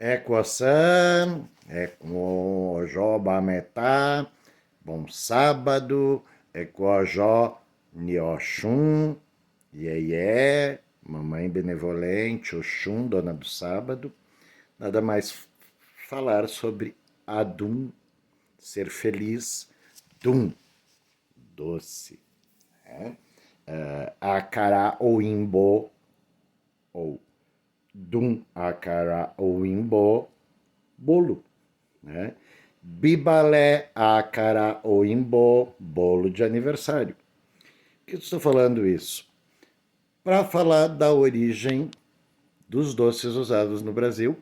Equação, Equojobametá, bom sábado, Equojó, Nioxum, Iê, mamãe benevolente, Oxum, dona do sábado. Nada mais falar sobre Adum, ser feliz, Dum, doce. Acará ou Imbô, ou Dum, Acará ou Imbô, bolo, né? Bibalé, ácara ou imbô, bolo de aniversário. Por que eu estou falando isso? Para falar da origem dos doces usados no Brasil,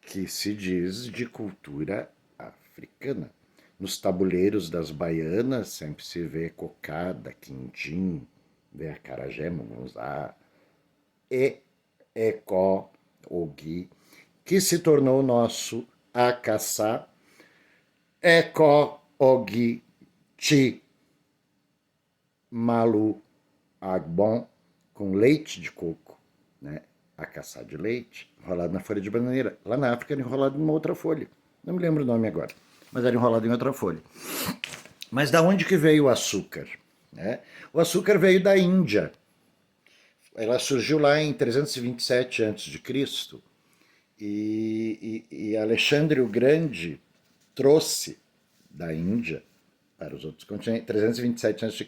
que se diz de cultura africana. Nos tabuleiros das baianas sempre se vê cocada, quindim, vê acarajé, mungunzá, e ecó, ogui, que se tornou nosso acaçá, ecó, ogui, ti, malu, agbon, com leite de coco, né? Acaçá de leite, enrolado na folha de bananeira. Lá na África era enrolado em uma outra folha. Não me lembro o nome agora, mas era enrolado em outra folha. Mas da onde que veio o açúcar? Né? O açúcar veio da Índia. Ela surgiu lá em 327 a.C. E Alexandre o Grande trouxe da Índia para os outros continentes, 327 a.C.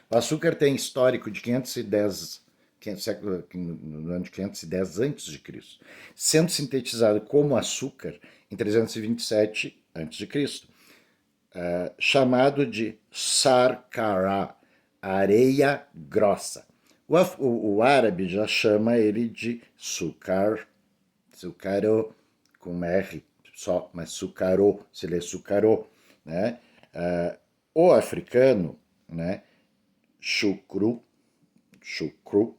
O açúcar tem histórico de 510, no ano de 510 a.C., sendo sintetizado como açúcar em 327 a.C., chamado de sarkara, areia grossa. O árabe já chama ele de sucar, sucaro com R só, mas sucarô, se lê sucarô, né? O africano, né? Chucru, chucru,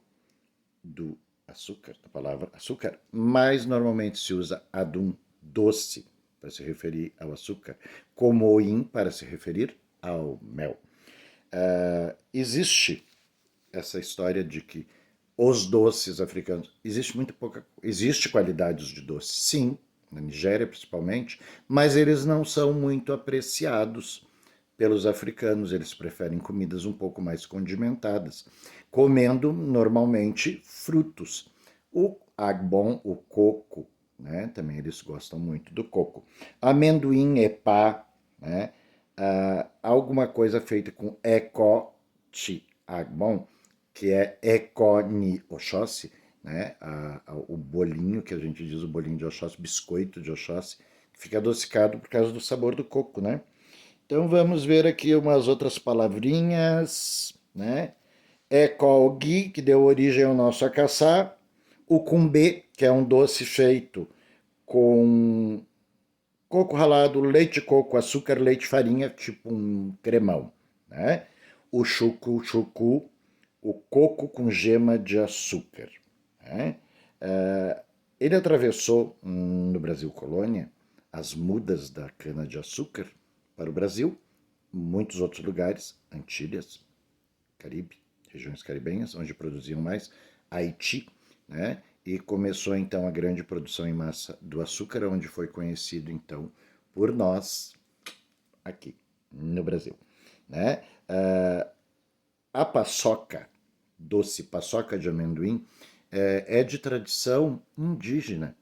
do açúcar, da palavra açúcar, mas normalmente se usa adum, doce, para se referir ao açúcar, comoim, para se referir ao mel. Existe essa história de que os doces africanos, existe muito pouca, existe qualidades de doce, sim, na Nigéria principalmente, mas eles não são muito apreciados pelos africanos, eles preferem comidas um pouco mais condimentadas, comendo normalmente frutos. O agbon, o coco, né? Também eles gostam muito do coco. Amendoim, epá, né? Alguma coisa feita com ecoti agbon, que é econi oxóssi, né? O bolinho que a gente diz, o bolinho de Oxóssi, biscoito de Oxóssi, que fica adocicado por causa do sabor do coco, né? Então vamos ver aqui umas outras palavrinhas, né? Ecolgui, que deu origem ao nosso acaçá. O cumbê, que é um doce feito com coco ralado, leite de coco, açúcar, leite, farinha, tipo um cremão, né? O chucu, o coco com gema de açúcar, né? Ele atravessou no Brasil colônia as mudas da cana-de-açúcar para o Brasil, muitos outros lugares, Antilhas, Caribe, regiões caribenhas, onde produziam mais, Haiti, né? E começou então a grande produção em massa do açúcar, onde foi conhecido então por nós aqui no Brasil, né? A paçoca, doce paçoca de amendoim, é de tradição indígena,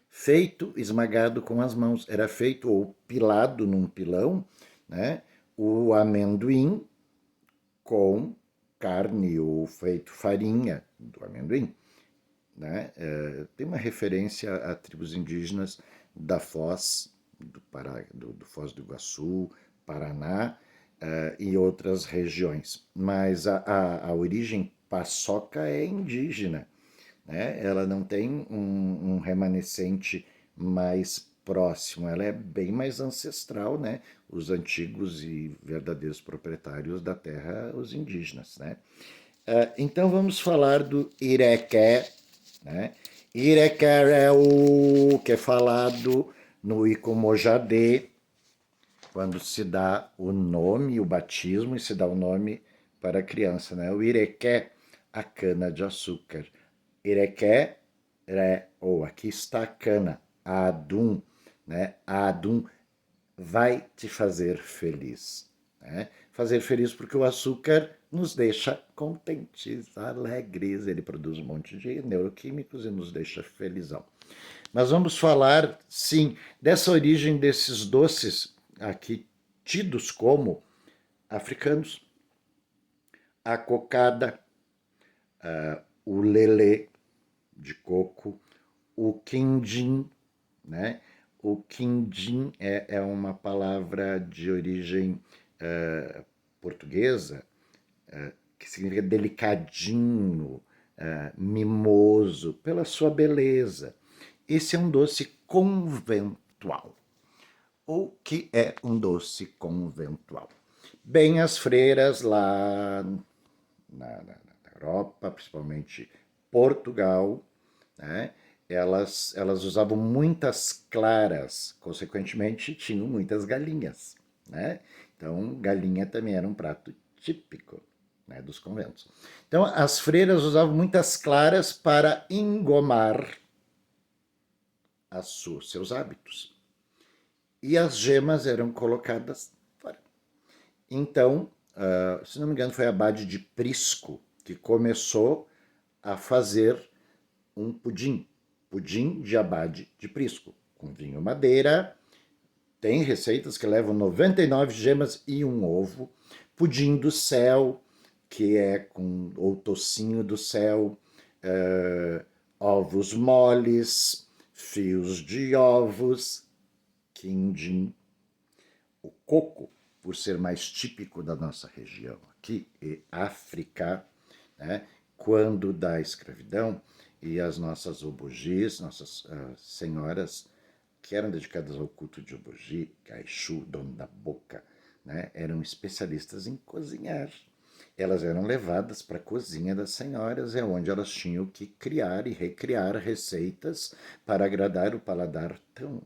feito esmagado com as mãos. Era feito ou pilado num pilão, né? O amendoim com carne ou feito farinha do amendoim, né? Tem uma referência a tribos indígenas da Foz do Foz do Iguaçu, Paraná, e outras regiões. Mas a origem paçoca é indígena, né? Ela não tem um remanescente mais próximo, ela é bem mais ancestral, né? Os antigos e verdadeiros proprietários da terra, os indígenas, né? Então vamos falar do irequé, né? Irequé é o que é falado no Icomojadê, quando se dá o nome, o batismo, e se dá o nome para a criança, né? O irequé, a cana de açúcar. Irequé, ou aqui está a cana, a adum, né? A adum vai te fazer feliz, né? Fazer feliz porque o açúcar nos deixa contentes, alegres, ele produz um monte de neuroquímicos e nos deixa felizão. Mas vamos falar, sim, dessa origem desses doces aqui tidos como africanos, a cocada, o lelê de coco, o quindim, né? O quindim é uma palavra de origem portuguesa que significa delicadinho, mimoso, pela sua beleza. Esse é um doce conventual. O que é um doce conventual? Bem, as freiras lá na Europa, principalmente Portugal, né, elas usavam muitas claras, consequentemente tinham muitas galinhas. Né? Então, galinha também era um prato típico, né, dos conventos. Então, as freiras usavam muitas claras para engomar seus hábitos. E as gemas eram colocadas fora. Então, se não me engano, foi a Abade de Prisco que começou a fazer um pudim de Abade de Prisco, com vinho madeira. Tem receitas que levam 99 gemas e um ovo. Pudim do céu, que é com o tocinho do céu, ovos moles, fios de ovos, quindim. O coco, por ser mais típico da nossa região aqui, e África, né, quando da escravidão, e as nossas obogis, nossas senhoras que eram dedicadas ao culto de obogi, Caixu, dono da boca, né, eram especialistas em cozinhar. Elas eram levadas para a cozinha das senhoras, é onde elas tinham que criar e recriar receitas para agradar o paladar tão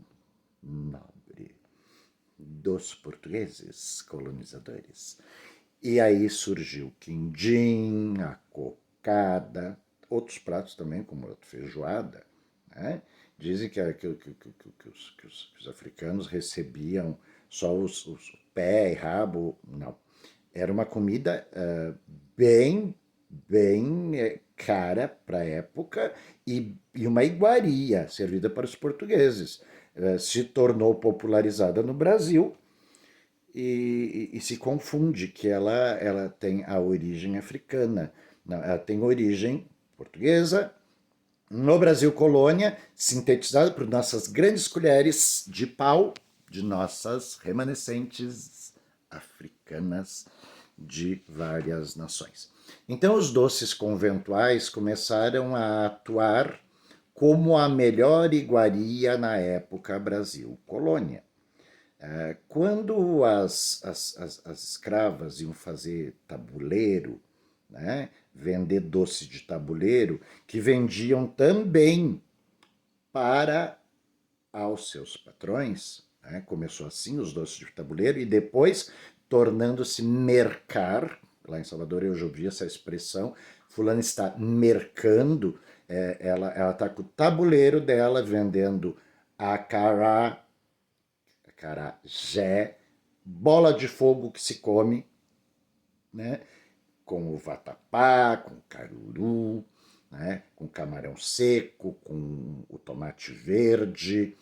nobre dos portugueses colonizadores. E aí surgiu o quindim, a cocada, outros pratos também, como a feijoada. Né? Dizem que os africanos recebiam só os pé e rabo. Não. Era uma comida bem cara para a época e uma iguaria servida para os portugueses. Se tornou popularizada no Brasil e se confunde que ela tem a origem africana. Não, ela tem origem portuguesa, no Brasil colônia, sintetizada por nossas grandes colheres de pau, de nossas remanescentes africanas de várias nações. Então, os doces conventuais começaram a atuar como a melhor iguaria na época Brasil colônia. Quando as escravas iam fazer tabuleiro, né, vender doce de tabuleiro, que vendiam também para aos seus patrões, né, começou assim os doces de tabuleiro e depois tornando-se mercar, lá em Salvador eu já ouvi essa expressão, fulano está mercando, ela está com o tabuleiro dela vendendo acará, acarajé, bola de fogo que se come, né? Com o vatapá, com o caruru, né? Com camarão seco, com o tomate verde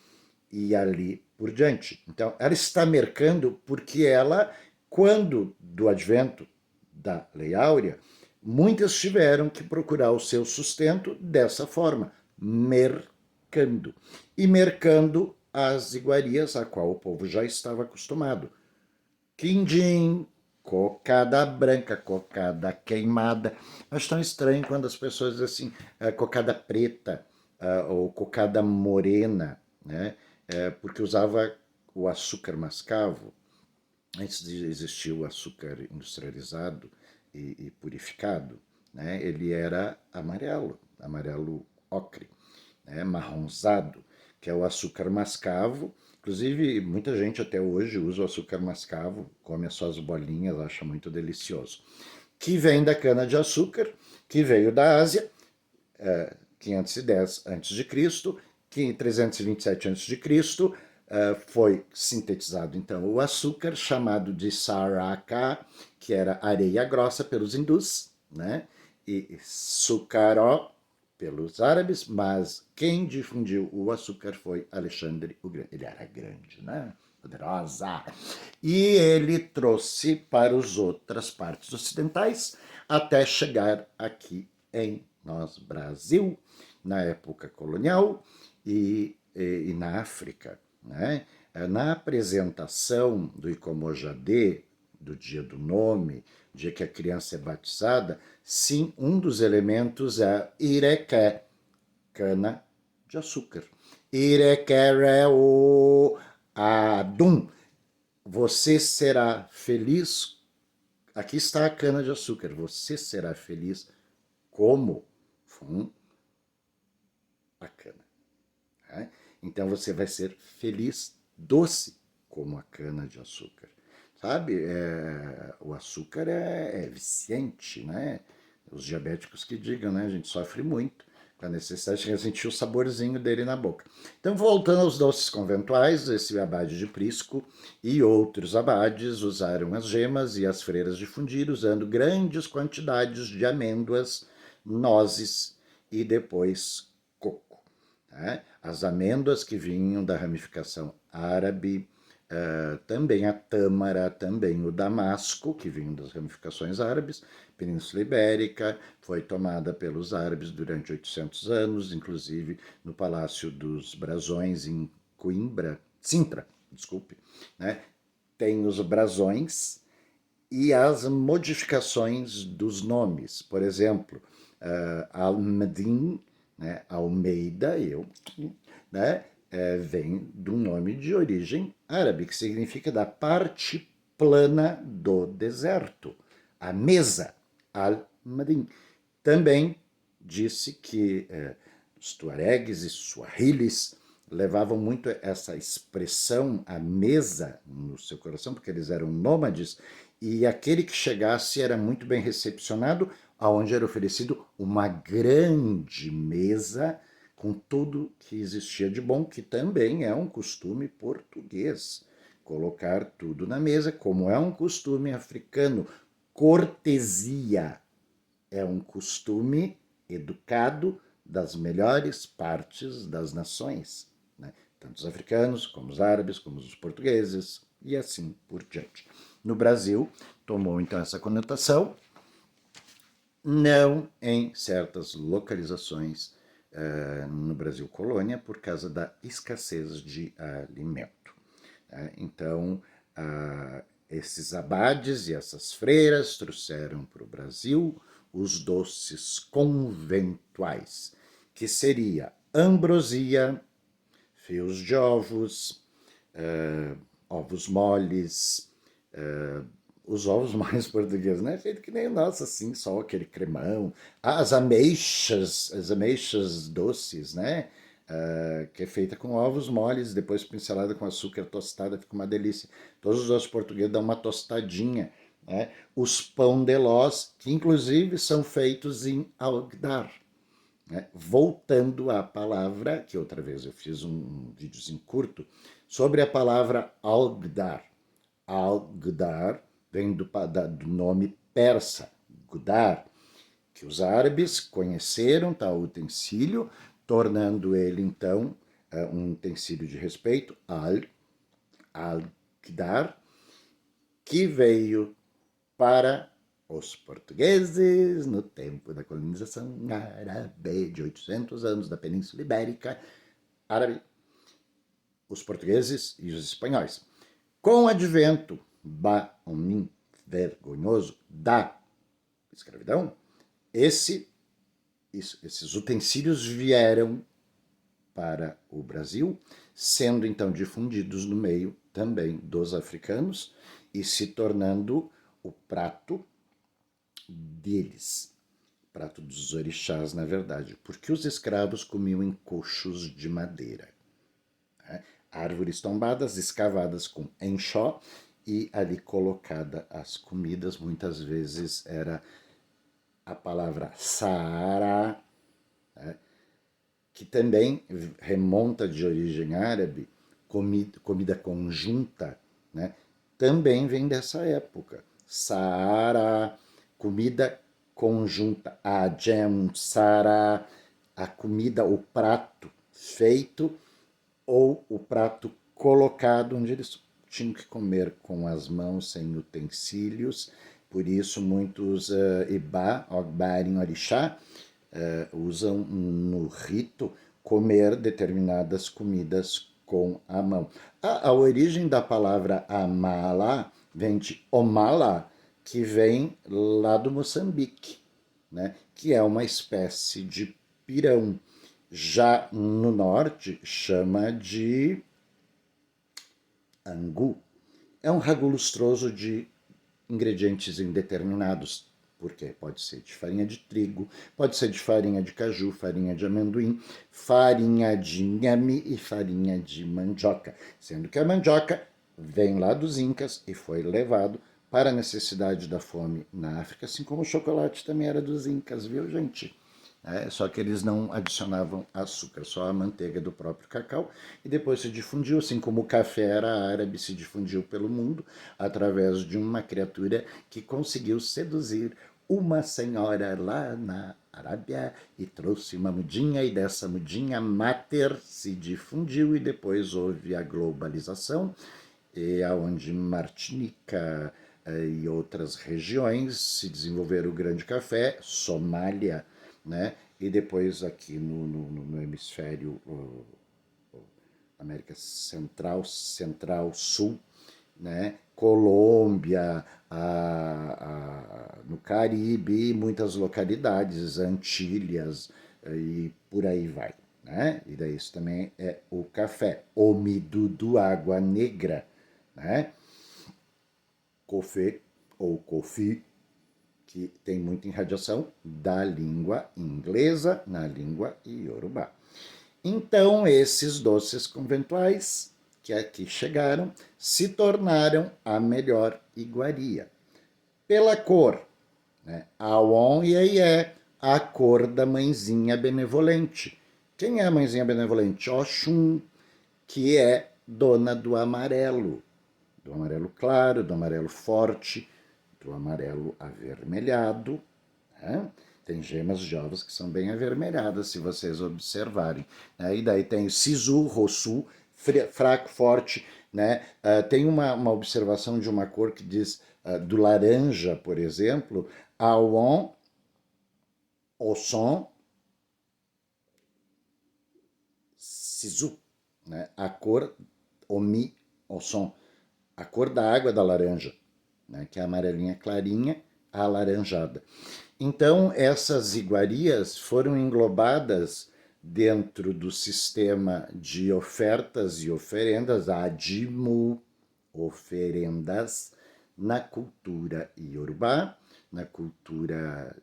e ali por diante. Então, ela está mercando porque ela, quando do advento da Lei Áurea, muitas tiveram que procurar o seu sustento dessa forma, mercando. E mercando as iguarias a qual o povo já estava acostumado. Quindim, cocada branca, cocada queimada. Acho tão estranho quando as pessoas dizem assim, cocada preta ou cocada morena, né? Porque usava o açúcar mascavo. Antes de existir o açúcar industrializado e purificado, né? Ele era amarelo, amarelo ocre, né? Marronzado, que é o açúcar mascavo. Inclusive, muita gente até hoje usa o açúcar mascavo, come as suas bolinhas, acha muito delicioso. Que vem da cana-de-açúcar, que veio da Ásia, 510 a.C., 327 a.C., foi sintetizado então o açúcar, chamado de saraka, que era areia grossa pelos hindus, né? E sucaró pelos árabes, mas quem difundiu o açúcar foi Alexandre o Grande. Ele era grande, né? Poderosa. E ele trouxe para as outras partes ocidentais até chegar aqui em nosso Brasil, na época colonial e na África. Né? Na apresentação do Icomojadê, do dia do nome, dia que a criança é batizada, sim, um dos elementos é irequé, cana de açúcar. Irequé o adum. Você será feliz. Aqui está a cana de açúcar. Você será feliz como a cana. Né? Então você vai ser feliz doce como a cana de açúcar. Sabe, o açúcar é viciante, né? Os diabéticos que digam, né? A gente sofre muito com a necessidade de sentir o saborzinho dele na boca. Então, voltando aos doces conventuais, esse abade de Prisco e outros abades usaram as gemas e as freiras de fundir usando grandes quantidades de amêndoas, nozes e depois coco. Né? As amêndoas que vinham da ramificação árabe, também a tâmara, também o damasco, que vinham das ramificações árabes, Península Ibérica, foi tomada pelos árabes durante 800 anos, inclusive no Palácio dos Brasões, em Coimbra, Sintra, desculpe, né? Tem os brasões e as modificações dos nomes. Por exemplo, Almedin, né, Almeida, né, vem de um nome de origem árabe, que significa da parte plana do deserto. A mesa, al-Madin. Também disse que os tuaregues e suahilis levavam muito essa expressão, a mesa, no seu coração, porque eles eram nômades, e aquele que chegasse era muito bem recepcionado, aonde era oferecido uma grande mesa com tudo que existia de bom, que também é um costume português. Colocar tudo na mesa, como é um costume africano. Cortesia é um costume educado das melhores partes das nações, né? Tanto os africanos, como os árabes, como os portugueses, e assim por diante. No Brasil, tomou então essa conotação, não em certas localizações no Brasil colônia, por causa da escassez de alimento. Então, esses abades e essas freiras trouxeram para o Brasil os doces conventuais, que seria ambrosia, fios de ovos, ovos moles, os ovos mais portugueses, não é feito que nem o nosso, assim, só aquele cremão. As ameixas doces, né? Que é feita com ovos moles, depois pincelada com açúcar tostada, fica uma delícia. Todos os doces portugueses dão uma tostadinha. Né? Os pão de lós, que inclusive são feitos em algodar. Né? Voltando à palavra, que outra vez eu fiz um videozinho curto, sobre a palavra algodar. Algodar vem do nome persa, gudar, que os árabes conheceram tal utensílio, tornando ele então um utensílio de respeito, al-gdar, que veio para os portugueses no tempo da colonização árabe de 800 anos da Península Ibérica, árabe, os portugueses e os espanhóis. Com o advento vergonhoso da escravidão, esses utensílios vieram para o Brasil, sendo então difundidos no meio também dos africanos e se tornando o prato deles, prato dos orixás, na verdade, porque os escravos comiam em coxos de madeira. Né? Árvores tombadas, escavadas com enxó e ali colocada as comidas, muitas vezes era a palavra Saara, né? que também remonta de origem árabe, comida conjunta, né? Também vem dessa época. Saara, comida conjunta, ajem, sara, a comida, o prato feito ou o prato colocado onde eles tinham que comer com as mãos, sem utensílios. Por isso, muitos Ibá, Ogbarim, Orixá, usam no rito comer determinadas comidas com a mão. A origem da palavra amala vem de omala, que vem lá do Moçambique, né? Que é uma espécie de pirão. Já no norte, chama de angu. É um ragu lustroso de ingredientes indeterminados, porque pode ser de farinha de trigo, pode ser de farinha de caju, farinha de amendoim, farinha de inhame e farinha de mandioca, sendo que a mandioca vem lá dos Incas e foi levado para a necessidade da fome na África, assim como o chocolate também era dos Incas, viu, gente? Só que eles não adicionavam açúcar, só a manteiga do próprio cacau, e depois se difundiu, assim como o café era árabe, se difundiu pelo mundo através de uma criatura que conseguiu seduzir uma senhora lá na Arábia e trouxe uma mudinha, e dessa mudinha mater se difundiu, e depois houve a globalização, e aonde Martinica e outras regiões se desenvolveram o grande café, Somália, né? E depois aqui no hemisfério América Central, Central-Sul, né? Colômbia, no Caribe, e muitas localidades, Antilhas e por aí vai. Né? E daí isso também é o café, omidudu, água negra, né? Café ou coffee, que tem muita irradiação da língua inglesa na língua iorubá. Então, esses doces conventuais que aqui chegaram se tornaram a melhor iguaria. Pela cor, né? Awon Yeye, a cor da mãezinha benevolente. Quem é a mãezinha benevolente? Oxum, que é dona do amarelo claro, do amarelo forte, do amarelo avermelhado. Né? Tem gemas de ovos que são bem avermelhadas, se vocês observarem. Né? E daí tem sisu, rossu, fraco, forte. Né? Tem uma observação de uma cor que diz do laranja, por exemplo, awon, osson, sisu. Né? A cor omi, osson. A cor da água da laranja, né, que é a amarelinha clarinha, a alaranjada. Então, essas iguarias foram englobadas dentro do sistema de ofertas e oferendas, adimu, oferendas, na cultura iorubá, na cultura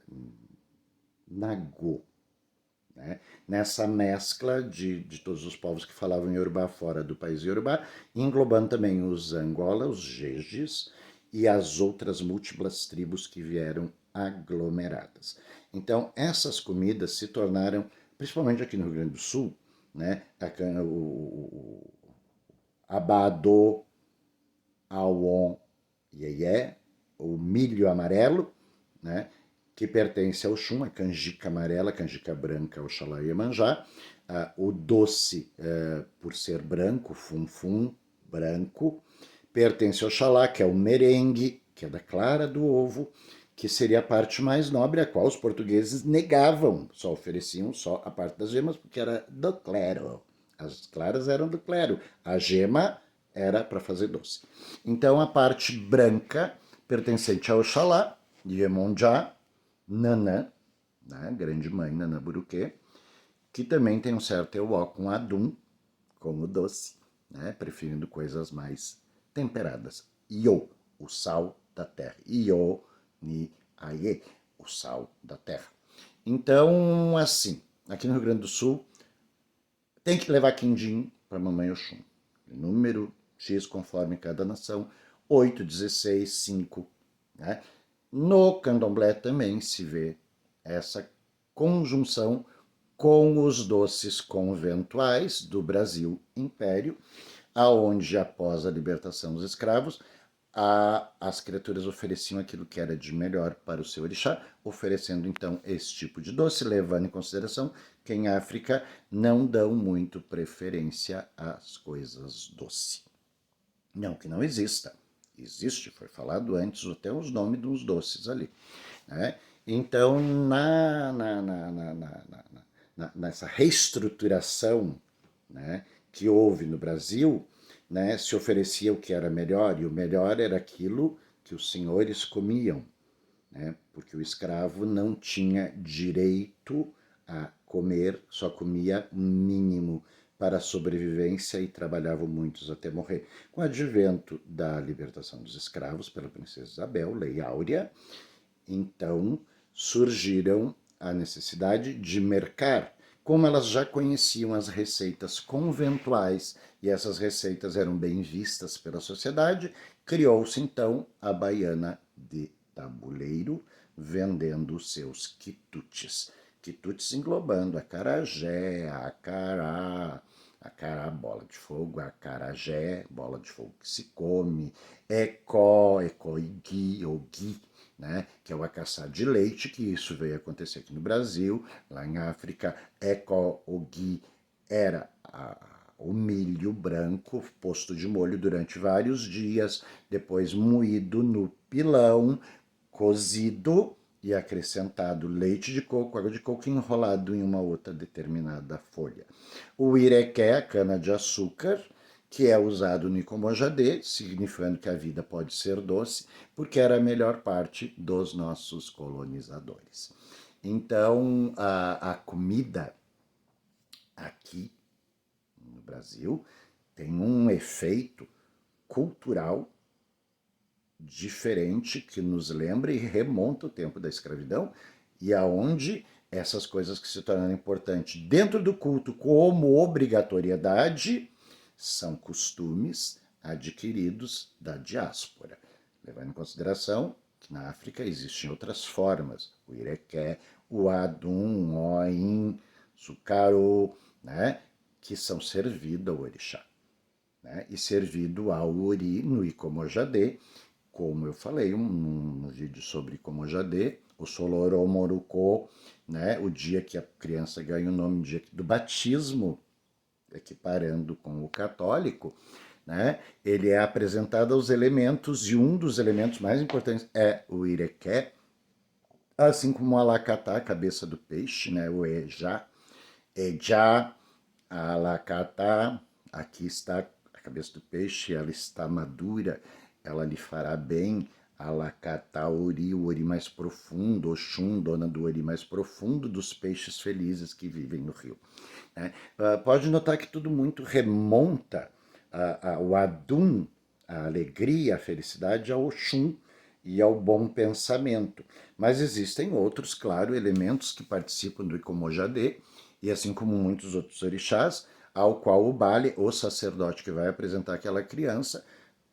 nagô. Né? Nessa mescla de todos os povos que falavam Yorubá fora do país Yorubá, englobando também os Angola, os Jejis e as outras múltiplas tribos que vieram aglomeradas. Então, essas comidas se tornaram, principalmente aqui no Rio Grande do Sul, né, o abadô, awon, iê, o milho amarelo, né, que pertence ao Xum, a canjica amarela, a canjica branca, Oxalá e Iemanjá. O doce, por ser branco, fum-fum, branco, pertence ao Oxalá, que é o merengue, que é da clara do ovo, que seria a parte mais nobre, a qual os portugueses negavam, só ofereciam só a parte das gemas, porque era do clero. As claras eram do clero, a gema era para fazer doce. Então a parte branca, pertencente ao Oxalá, Iemonjá, Nanã, né, grande mãe Nanã Buruquê, que também tem um certo euó com adum, como doce, né, preferindo coisas mais temperadas. Io, o sal da terra. Io, ni, aie, o sal da terra. Então, assim, aqui no Rio Grande do Sul, tem que levar quindim para mamãe Oxum. Número X conforme cada nação, 8, 16, 5. Né? No candomblé também se vê essa conjunção com os doces conventuais do Brasil Império, aonde após a libertação dos escravos, as criaturas ofereciam aquilo que era de melhor para o seu orixá, oferecendo então esse tipo de doce, levando em consideração que em África não dão muito preferência às coisas doces. Não que não exista, existe, foi falado antes até os nomes dos doces ali. Né? Então, nessa reestruturação, né, que houve no Brasil, né, se oferecia o que era melhor, e o melhor era aquilo que os senhores comiam, né, porque o escravo não tinha direito a comer, só comia o mínimo para a sobrevivência e trabalhavam muitos até morrer. Com o advento da libertação dos escravos pela princesa Isabel, Lei Áurea, então surgiram a necessidade de mercar. Como elas já conheciam as receitas conventuais e essas receitas eram bem vistas pela sociedade, criou-se então a baiana de tabuleiro, vendendo os seus quitutes. Quitutes englobando acarajé, acará, bola de fogo, acarajé, bola de fogo que se come, ecoigui, ou gui, né, que é o acaçá de leite, que isso veio acontecer aqui no Brasil, lá em África, eco-ogui era o milho branco posto de molho durante vários dias, depois moído no pilão, cozido e acrescentado leite de coco, água de coco enrolado em uma outra determinada folha. O irequé, a cana-de-açúcar, que é usado no Icomojadê, significando que a vida pode ser doce, porque era a melhor parte dos nossos colonizadores. Então, a comida aqui no Brasil tem um efeito cultural diferente que nos lembra e remonta o tempo da escravidão e aonde essas coisas que se tornaram importantes dentro do culto como obrigatoriedade são costumes adquiridos da diáspora, levando em consideração que na África existem outras formas, o irequé, o adum, o oim, sucaro, né, que são servidos ao orixá, né, e servido ao ori no Icomojadê, como eu falei no vídeo sobre Icomojadê, o Soloromorucô, né, o dia que a criança ganha o nome, o dia do batismo, equiparando com o católico, né, ele é apresentado aos elementos, e um dos elementos mais importantes é o irequé, assim como o alacatá, a cabeça do peixe, né, o ejá, alacatá, aqui está a cabeça do peixe, ela está madura, ela lhe fará bem, alacatá, ori, o ori mais profundo, Oxum, dona do ori mais profundo dos peixes felizes que vivem no rio. Né? Pode notar que tudo muito remonta ao Adum, a alegria, a felicidade, ao Oxum e ao bom pensamento. Mas existem outros, claro, elementos que participam do Icomojadê, e assim como muitos outros orixás, ao qual o Bale, o sacerdote que vai apresentar aquela criança,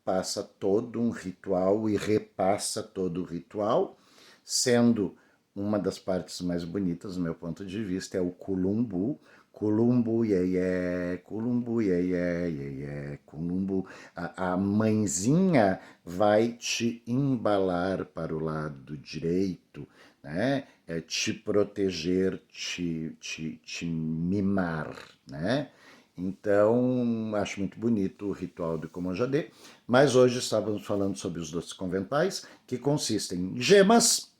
passa todo um ritual e repassa todo o ritual, sendo uma das partes mais bonitas, do meu ponto de vista, é o culumbu. Culumbu, iê, culumbu, iê, culumbu. A mãezinha vai te embalar para o lado direito, né? É te proteger, te mimar, né? Então, acho muito bonito o ritual do Icomojadê, mas hoje estávamos falando sobre os doces conventuais, que consistem em gemas,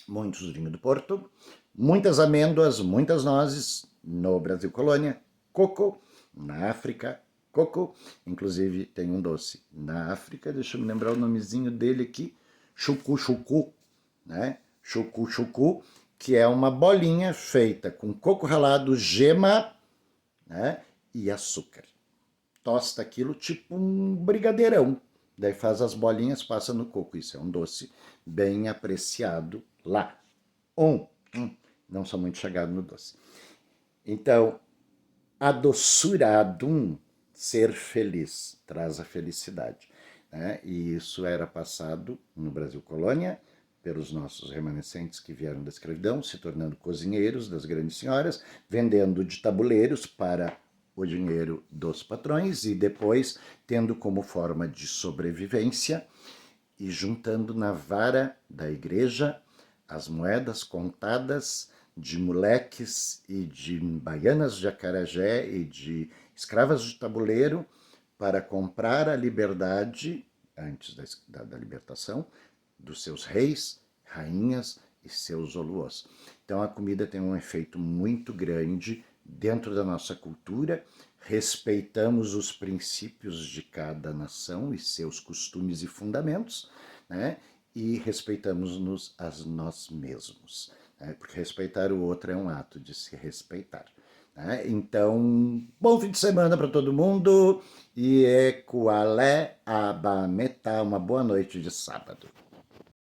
muitos vinho do Porto, muitas amêndoas, muitas nozes, no Brasil colônia, coco, na África, coco, inclusive tem um doce na África, deixa eu me lembrar o nomezinho dele aqui, chucu-chucu, né? Chucu-chucu, que é uma bolinha feita com coco ralado, gema, né, e açúcar. Tosta aquilo tipo um brigadeirão. Daí faz as bolinhas, passa no coco. Isso é um doce bem apreciado lá. Não sou muito chegado no doce. Então, a doçura, adum, ser feliz, traz a felicidade. Né? E isso era passado no Brasil colônia pelos nossos remanescentes que vieram da escravidão, se tornando cozinheiros das grandes senhoras, vendendo de tabuleiros para o dinheiro dos patrões e depois tendo como forma de sobrevivência e juntando na vara da igreja as moedas contadas de moleques e de baianas de acarajé e de escravas de tabuleiro para comprar a liberdade, antes da libertação, dos seus reis, rainhas e seus oluôs. Então a comida tem um efeito muito grande dentro da nossa cultura, respeitamos os princípios de cada nação e seus costumes e fundamentos, né? E respeitamos-nos a nós mesmos, né? Porque respeitar o outro é um ato de se respeitar. Né? Então, bom fim de semana para todo mundo e Ekualé Abameta, uma boa noite de sábado.